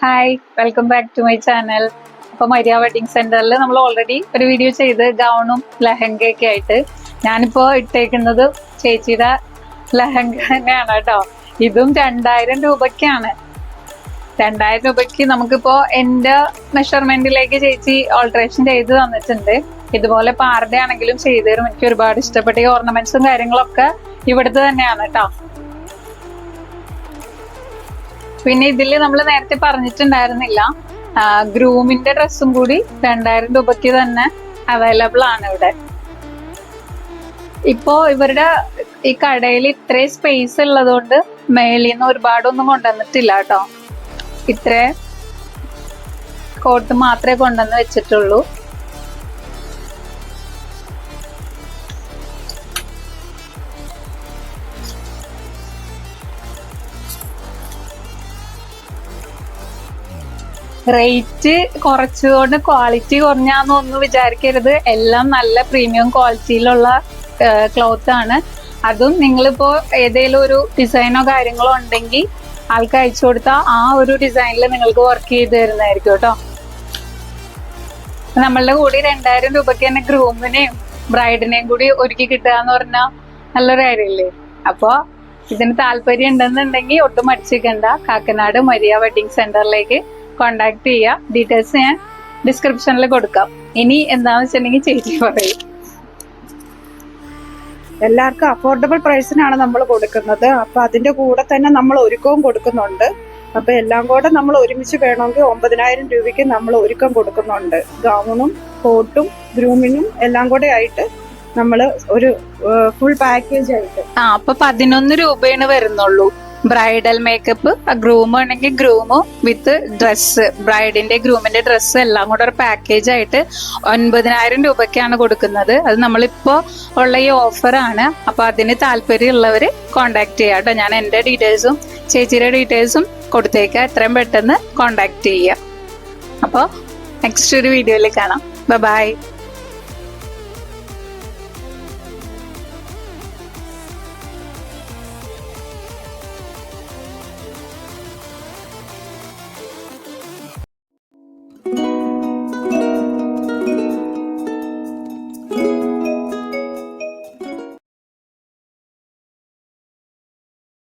Hi, welcome back to my channel. അപ്പൊ Maria wedding സെന്ററിൽ നമ്മൾ ഓൾറെഡി ഒരു വീഡിയോ ചെയ്ത് ഗൗണും ലഹങ്കയൊക്കെ ആയിട്ട്. ഞാനിപ്പോ ഇട്ടേക്കുന്നത് ചേച്ചിയുടെ ലഹങ്ക തന്നെയാണ് കേട്ടോ. ഇതും 2000 രൂപയ്ക്കാണ്. 2000 രൂപയ്ക്ക് നമുക്കിപ്പോ എന്റെ മെഷർമെന്റിലേക്ക് ചേച്ചി ഓൾട്രേഷൻ ചെയ്ത് തന്നിട്ടുണ്ട്. ഇതുപോലെ പാറുടെ ആണെങ്കിലും ചെയ്തു തരും. എനിക്ക് ഒരുപാട് ഇഷ്ടപ്പെട്ട ഈ ഓർണമെന്റ്സും കാര്യങ്ങളൊക്കെ ഇവിടുത്തെ തന്നെയാണ് കേട്ടോ. പിന്നെ ഇതില് നമ്മൾ നേരത്തെ പറഞ്ഞിട്ടുണ്ടായിരുന്നില്ല, ഗ്രൂമിന്റെ ഡ്രസ്സും കൂടി 2000 രൂപയ്ക്ക് തന്നെ അവൈലബിൾ ആണ് ഇവിടെ. ഇപ്പോ ഇവരുടെ ഈ കടയിൽ ഇത്രയും സ്പേസ് ഉള്ളതുകൊണ്ട് മേളിൽ നിന്ന് ഒരുപാടൊന്നും കൊണ്ടുവന്നിട്ടില്ല കേട്ടോ. ഇത്രേ കോട്ട് മാത്രമേ കൊണ്ടുവന്ന് വെച്ചിട്ടുള്ളൂ. റേറ്റ് കുറച്ചുകൊണ്ട് ക്വാളിറ്റി കുറഞ്ഞാന്നൊന്നും വിചാരിക്കരുത്. എല്ലാം നല്ല പ്രീമിയം ക്വാളിറ്റിയിലുള്ള ക്ലോത്ത് ആണ്. അതും നിങ്ങളിപ്പോ ഏതെങ്കിലും ഒരു ഡിസൈനോ കാര്യങ്ങളോ ഉണ്ടെങ്കിൽ ആൾക്ക് അയച്ചു കൊടുത്താൽ ആ ഒരു ഡിസൈനിൽ നിങ്ങൾക്ക് വർക്ക് ചെയ്ത് തരുന്നതായിരിക്കും കേട്ടോ. നമ്മളുടെ കൂടി 2000 രൂപയ്ക്ക് തന്നെ ഗ്രൂമിനെയും ബ്രൈഡിനെയും കൂടി ഒരുക്കി കിട്ടുക എന്ന് പറഞ്ഞാൽ നല്ലൊരു കാര്യമില്ലേ. അപ്പൊ ഇതിന് താല്പര്യം ഉണ്ടെന്നുണ്ടെങ്കിൽ ഒട്ടും മടിച്ചിരിക്കണ്ട. കാക്കനാട് മരിയ വെഡിങ് സെന്ററിലേക്ക് കോണ്ടാക്ട് ചെയ്യുക. ഡീറ്റെയിൽസ് ഞാൻ ഡിസ്ക്രിപ്ഷനിൽ കൊടുക്കാം. ഇനി എന്താന്ന് വെച്ചിട്ടുണ്ടെങ്കിൽ ചേച്ചി പറയും. എല്ലാവർക്കും അഫോർഡബിൾ പ്രൈസിനാണ് നമ്മൾ കൊടുക്കുന്നത്. അപ്പൊ അതിന്റെ കൂടെ തന്നെ നമ്മൾ ഒരുക്കവും കൊടുക്കുന്നുണ്ട്. അപ്പൊ എല്ലാം കൂടെ നമ്മൾ ഒരുമിച്ച് വേണമെങ്കിൽ 9000 രൂപയ്ക്ക് നമ്മൾ ഒരുക്കം കൊടുക്കുന്നുണ്ട്. ഗൗണും കോട്ടും ഗ്രൂമിനും എല്ലാം കൂടെ ആയിട്ട് നമ്മൾ ഒരു ഫുൾ പാക്കേജ് ആയിട്ട്. അപ്പൊ 11 രൂപയാണ് വരുന്നുള്ളൂ. ബ്രൈഡൽ മേക്കപ്പ്, ഗ്രൂം ആണെങ്കിൽ ഗ്രൂമും വിത്ത് ഡ്രസ്സ്, ബ്രൈഡിന്റെ ഗ്രൂമിന്റെ ഡ്രസ്സ് എല്ലാം കൂടെ ഒരു പാക്കേജ് ആയിട്ട് 9000 രൂപയ്ക്കാണ് കൊടുക്കുന്നത്. അത് നമ്മളിപ്പോ ഉള്ള ഈ ഓഫറാണ്. അപ്പൊ അതിന് താല്പര്യമുള്ളവര് കോണ്ടാക്ട് ചെയ്യാം കേട്ടോ. ഞാൻ എന്റെ ഡീറ്റെയിൽസും ചേച്ചിയുടെ ഡീറ്റെയിൽസും കൊടുത്തേക്കാം. എത്രയും പെട്ടെന്ന് കോണ്ടാക്ട് ചെയ്യാം. അപ്പോൾ നെക്സ്റ്റ് ഒരു വീഡിയോയിൽ കാണാം. ബൈ.